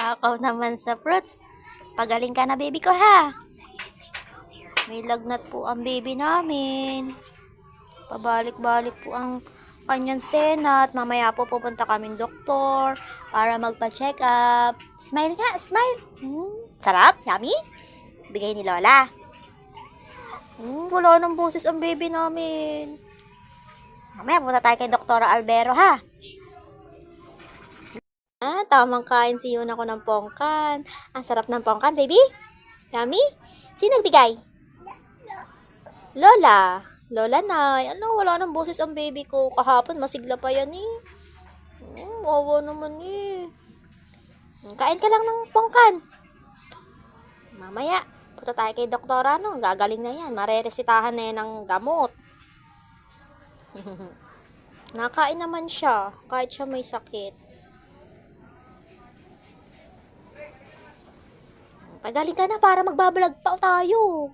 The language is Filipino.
Takaw naman sa fruits. Pagaling ka na, baby ko, ha? May lagnat po ang baby namin. Pabalik-balik po ang kanyang senat. Mamaya po pupunta kaming doktor para magpa-check up. Smile nga, smile. Sarap, yummy. Bigay ni Lola. Wala nang boses ang baby namin. Mamaya punta tayo kay Doktora Albero, ha? Tamang kain si Yuna ko ng pongkan. Ang sarap ng pongkan, baby. Yummy? Sino nagbigay? Lola. Lola Nay. Ano, wala nang boses ang baby ko. Kahapon, masigla pa yan eh. Wawa naman eh. Kain ka lang ng pongkan. Mamaya, punta tayo kay doktora, no? Gagaling na yan. Mareresitahan na yan ng gamot. Nakain naman siya, kahit siya may sakit. Pagaling ka na para magbabalag pa tayo.